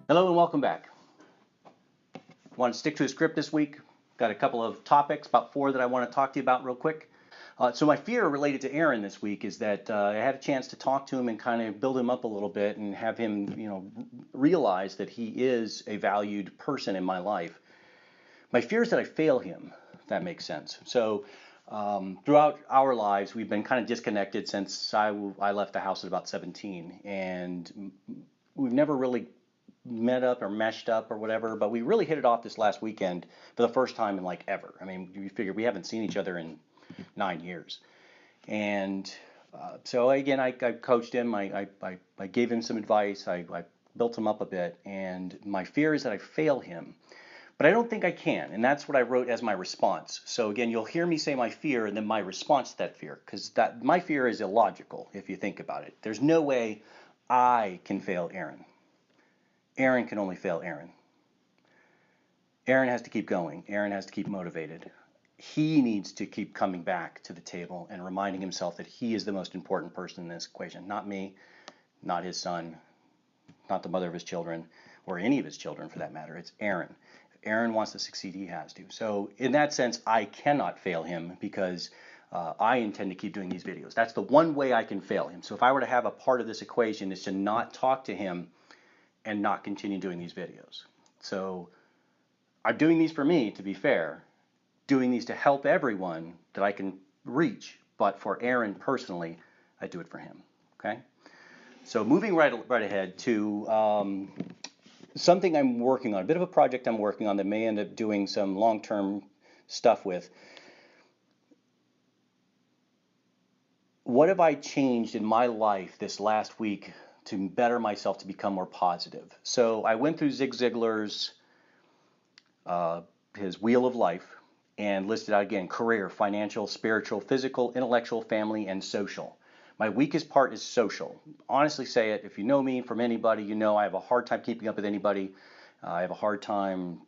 Hello and welcome back. Want to stick to a script this week. Got a couple of topics, about 4 that I want to talk to you about real quick. So my fear related to Aaron this week is that I had a chance to talk to him and kind of build him up a little bit and have him, realize that he is a valued person in my life. My fear is that I fail him, if that makes sense. So throughout our lives, we've been kind of disconnected since I left the house at about 17, and we've never really met up or meshed up or whatever, but we really hit it off this last weekend for the first time in like ever. I mean, you figure we haven't seen each other in 9 years. And so again, I coached him, I gave him some advice, I built him up a bit, and my fear is that I fail him. But I don't think I can, and that's what I wrote as my response. So again, you'll hear me say my fear and then my response to that fear, because my fear is illogical if you think about it. There's no way I can fail Aaron. Aaron can only fail Aaron. Aaron has to keep going. Aaron has to keep motivated. He needs to keep coming back to the table and reminding himself that he is the most important person in this equation. Not me, not his son, not the mother of his children, or any of his children for that matter. It's Aaron. If Aaron wants to succeed, he has to. So in that sense, I cannot fail him because I intend to keep doing these videos. That's the one way I can fail him. So if I were to have a part of this equation is to not talk to him and not continue doing these videos. So I'm doing these for me, to be fair, doing these to help everyone that I can reach, but for Aaron personally, I do it for him, okay? So moving right ahead to something I'm working on, a bit of a project I'm working on that may end up doing some long-term stuff with. What have I changed in my life this last week to better myself to become more positive? So I went through Zig Ziglar's his wheel of life and listed out again: career, financial, spiritual, physical, intellectual, family, and social. My weakest part is social. Honestly say it, if you know me from anybody, you know I have a hard time keeping up with anybody. I have a hard time,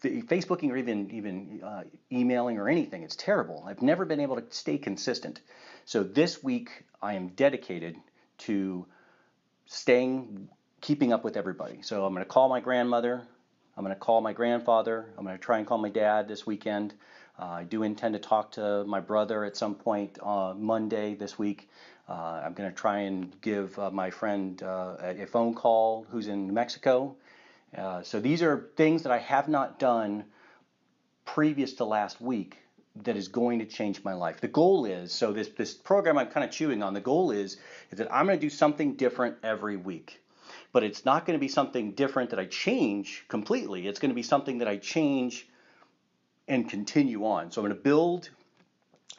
Facebooking or even emailing or anything. It's terrible. I've never been able to stay consistent. So this week I am dedicated to keeping up with everybody. So I'm going to call my grandmother. I'm going to call my grandfather. I'm going to try and call my dad this weekend. I do intend to talk to my brother at some point Monday this week. I'm going to try and give my friend a phone call who's in New Mexico. So these are things that I have not done previous to last week that is going to change my life. The goal is, so this program I'm kind of chewing on, the goal is that I'm going to do something different every week. But it's not going to be something different that I change completely. It's going to be something that I change and continue on. So I'm going to build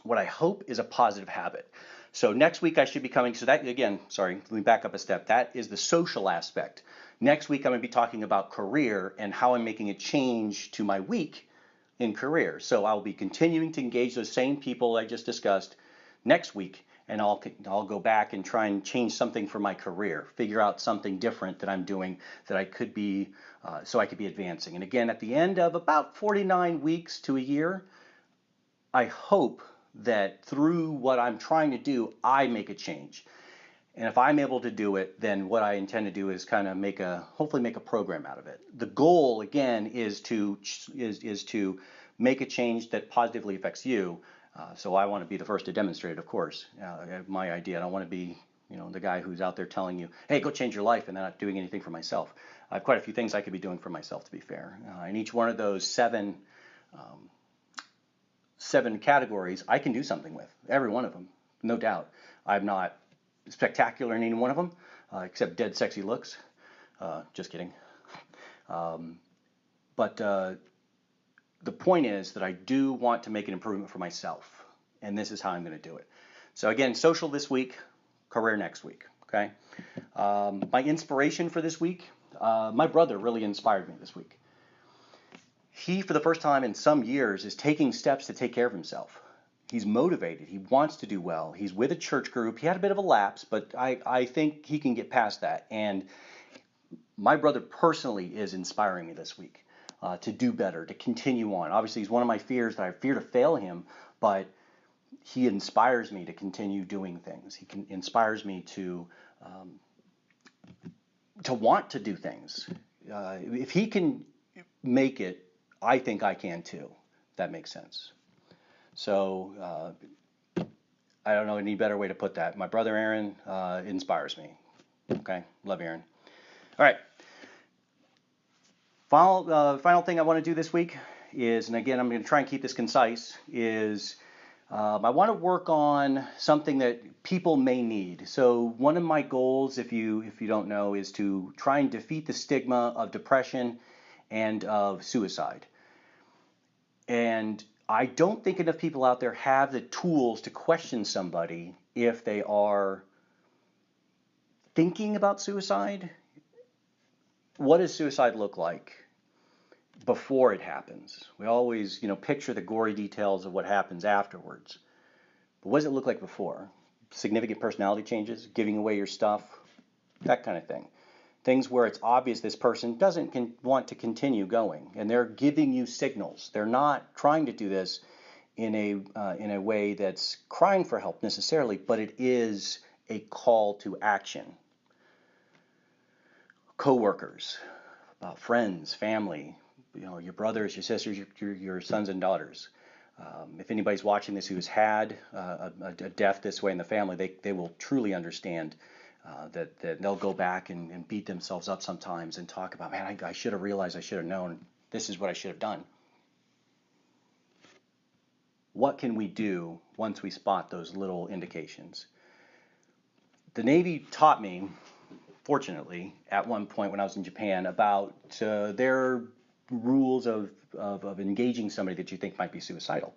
what I hope is a positive habit. So next week I should be coming, so that again, sorry, let me back up a step. That is the social aspect. Next week I'm going to be talking about career and how I'm making a change to my week in career. So I'll be continuing to engage those same people I just discussed next week, and I'll go back and try and change something for my career, figure out something different that I'm doing that I could be, so I could be advancing. And again, at the end of about 49 weeks to a year, I hope that through what I'm trying to do, I make a change. And if I'm able to do it, then what I intend to do is kind of hopefully make a program out of it. The goal, again, is to make a change that positively affects you. So I want to be the first to demonstrate it, of course. My idea. I don't want to be, the guy who's out there telling you, hey, go change your life, and then not doing anything for myself. I have quite a few things I could be doing for myself, to be fair. In each one of those seven categories, I can do something with. Every one of them, no doubt. I'm not spectacular in any one of them, except dead sexy looks. Just kidding. But the point is that I do want to make an improvement for myself, and this is how I'm going to do it. So again, social this week, career next week, okay? My inspiration for this week, my brother really inspired me this week. He, for the first time in some years, is taking steps to take care of himself. He's motivated. He wants to do well. He's with a church group. He had a bit of a lapse, but I think he can get past that. And my brother personally is inspiring me this week to do better, to continue on. Obviously, he's one of my fears, that I fear to fail him, but he inspires me to continue doing things. He inspires me to want to do things. if he can make it, I think I can too. If that makes sense. So I don't know any better way to put that. My brother Aaron inspires me. Okay, love Aaron. All right. Final thing I want to do this week is, and again, I'm going to try and keep this concise, is I want to work on something that people may need. So one of my goals, if you don't know, is to try and defeat the stigma of depression and of suicide. And I don't think enough people out there have the tools to question somebody if they are thinking about suicide. What does suicide look like before it happens? We always, picture the gory details of what happens afterwards. But what does it look like before? Significant personality changes, giving away your stuff, that kind of thing. Things where it's obvious this person doesn't want to continue going, and they're giving you signals. They're not trying to do this in a way that's crying for help necessarily, but it is a call to action. Coworkers, friends, family, your brothers, your sisters, your sons and daughters. If anybody's watching this who's had a death this way in the family, they will truly understand that they'll go back and beat themselves up sometimes and talk about, man, I should have realized, I should have known, this is what I should have done. What can we do once we spot those little indications? The Navy taught me, fortunately, at one point when I was in Japan, about their rules of engaging somebody that you think might be suicidal.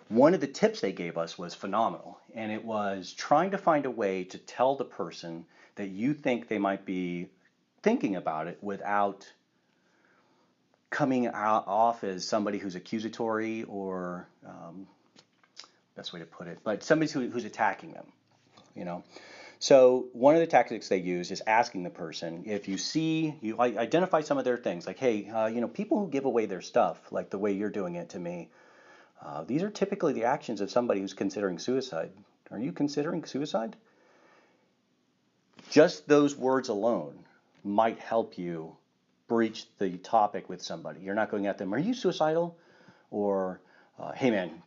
One of the tips they gave us was phenomenal, and it was trying to find a way to tell the person that you think they might be thinking about it without coming off as somebody who's accusatory or, best way to put it, but somebody who's attacking them, So one of the tactics they use is asking the person, if you identify some of their things, like, hey, people who give away their stuff, like the way you're doing it to me, these are typically the actions of somebody who's considering suicide. Are you considering suicide? Just those words alone might help you breach the topic with somebody. You're not going at them, are you suicidal? Or, hey man,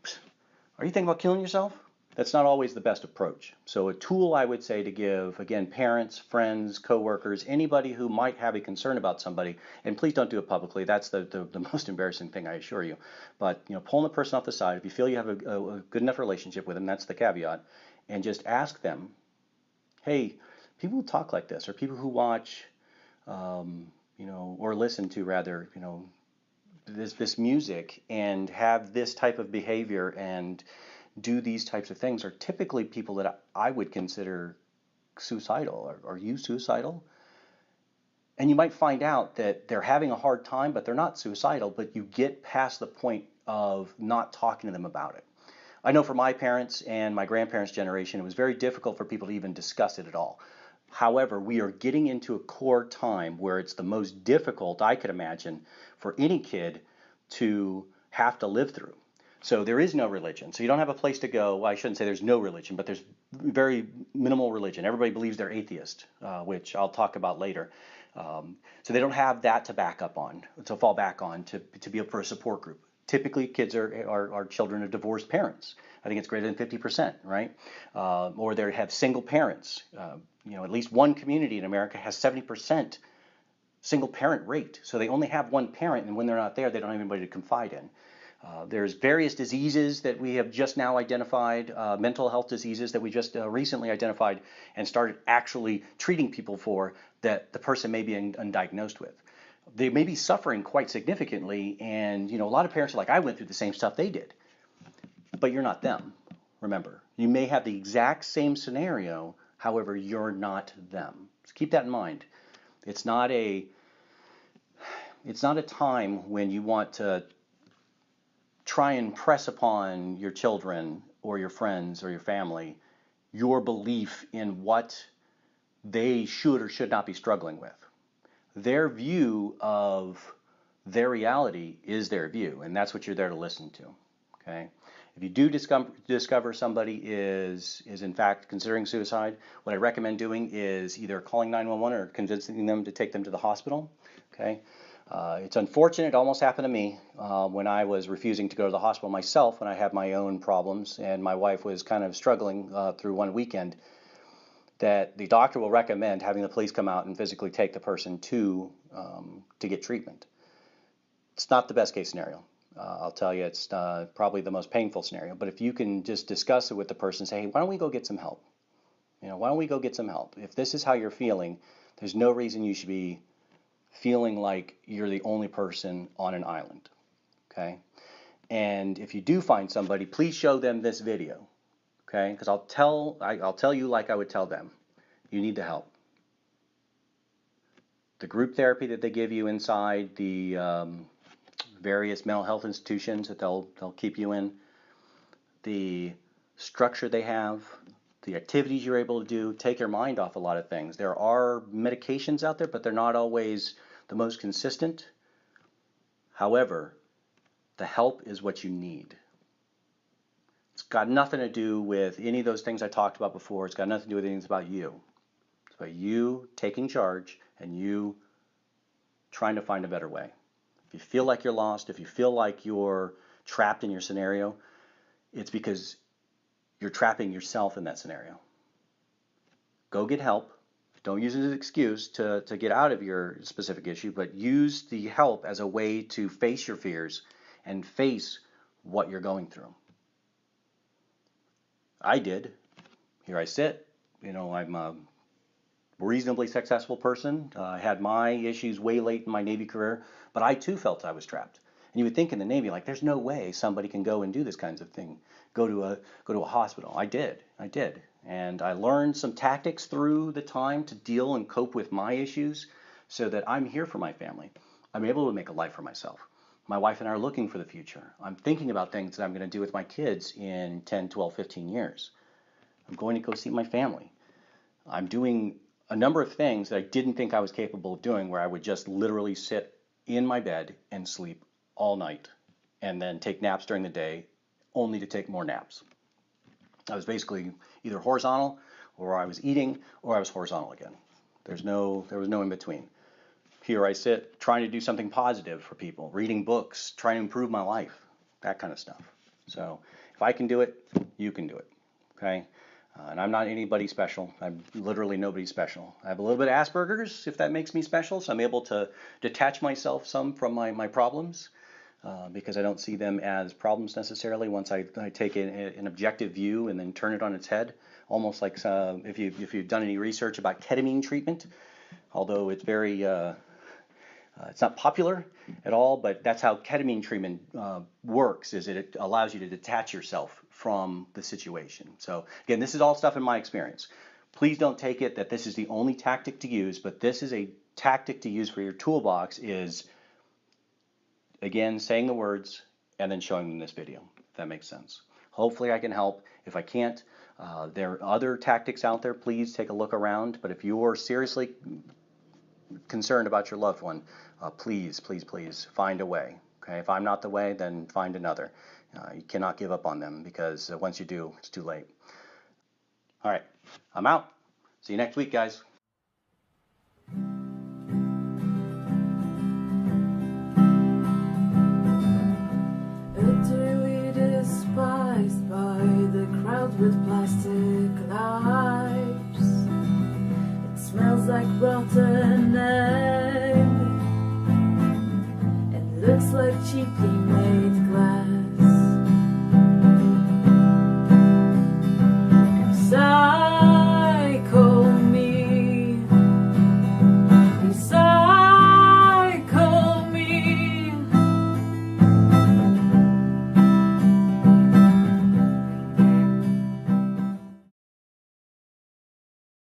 are you thinking about killing yourself? That's not always the best approach. So a tool I would say to give, again, parents, friends, coworkers, anybody who might have a concern about somebody, and please don't do it publicly. That's the most embarrassing thing, I assure you. But pulling the person off the side, if you feel you have a good enough relationship with them, that's the caveat, and just ask them, hey, people who talk like this, or people who watch, or listen to rather, this music and have this type of behavior and do these types of things are typically people that I would consider suicidal. Are you suicidal? And you might find out that they're having a hard time, but they're not suicidal, but you get past the point of not talking to them about it. I know for my parents and my grandparents' generation, it was very difficult for people to even discuss it at all. However, we are getting into a core time where it's the most difficult I could imagine for any kid to have to live through. So there is no religion. So you don't have a place to go. Well, I shouldn't say there's no religion, but there's very minimal religion. Everybody believes they're atheist, which I'll talk about later. So they don't have that to back up on, to fall back on, to be up for a support group. Typically, kids are children of divorced parents. I think it's greater than 50%, right? Or they have single parents. At least one community in America has 70% single parent rate. So they only have one parent, and when they're not there, they don't have anybody to confide in. There's various diseases that we have just now identified, mental health diseases that we just recently identified and started actually treating people for that the person may be undiagnosed with. They may be suffering quite significantly, and a lot of parents are like, I went through the same stuff they did. But you're not them, remember. You may have the exact same scenario, however, you're not them. So keep that in mind. It's not a time when you want to try and press upon your children or your friends or your family your belief in what they should or should not be struggling with. Their view of their reality is their view, and that's what you're there to listen to. Okay? If you do discover somebody is in fact considering suicide, what I recommend doing is either calling 911 or convincing them to take them to the hospital. Okay. It's unfortunate. It almost happened to me when I was refusing to go to the hospital myself when I had my own problems, and my wife was kind of struggling through one weekend. That the doctor will recommend having the police come out and physically take the person to get treatment. It's not the best case scenario. I'll tell you, it's probably the most painful scenario. But if you can just discuss it with the person, say, hey, why don't we go get some help? Why don't we go get some help? If this is how you're feeling, there's no reason you should be feeling like you're the only person on an island. Okay? And if you do find somebody, please show them this video. Okay? Because I'll tell you like I would tell them. You need the help. The group therapy that they give you inside the various mental health institutions that they'll keep you in, the structure they have, the activities you're able to do, take your mind off a lot of things. There are medications out there, but they're not always the most consistent. However, the help is what you need. It's got nothing to do with any of those things I talked about before. It's got nothing to do with anything. It's about you. It's about you taking charge and you trying to find a better way. If you feel like you're lost, if you feel like you're trapped in your scenario, it's because you're trapping yourself in that scenario. Go get help. Don't use it as an excuse to get out of your specific issue, but use the help as a way to face your fears and face what you're going through. I did. Here I sit. I'm a reasonably successful person. I had my issues way late in my Navy career, but I too felt I was trapped. And you would think in the Navy, like, there's no way somebody can go and do this kinds of thing. Go to a hospital. I did. And I learned some tactics through the time to deal and cope with my issues so that I'm here for my family. I'm able to make a life for myself. My wife and I are looking for the future. I'm thinking about things that I'm going to do with my kids in 10, 12, 15 years. I'm going to go see my family. I'm doing a number of things that I didn't think I was capable of doing, where I would just literally sit in my bed and sleep all night and then take naps during the day, only to take more naps. I was basically either horizontal, or I was eating, or I was horizontal again. There was no in between. Here I sit trying to do something positive for people, reading books, trying to improve my life, that kind of stuff. So if I can do it, you can do it. Okay? And I'm not anybody special. I'm literally nobody special. I have a little bit of Asperger's, if that makes me special, so I'm able to detach myself some from my problems. Because I don't see them as problems necessarily once I take an objective view and then turn it on its head, almost like if you've done any research about ketamine treatment, although it's very it's not popular at all, but that's how ketamine treatment works, is it allows you to detach yourself from the situation. So again, this is all stuff in my experience. Please don't take it that this is the only tactic to use, but this is a tactic to use for your toolbox, is again, saying the words and then showing them this video, if that makes sense. Hopefully I can help. If I can't, there are other tactics out there. Please take a look around. But if you're seriously concerned about your loved one, please find a way. Okay? If I'm not the way, then find another. You cannot give up on them, because once you do, it's too late. All right, I'm out. See you next week, guys. By the crowd with plastic knives, it smells like rotten egg and looks like cheaply made glass.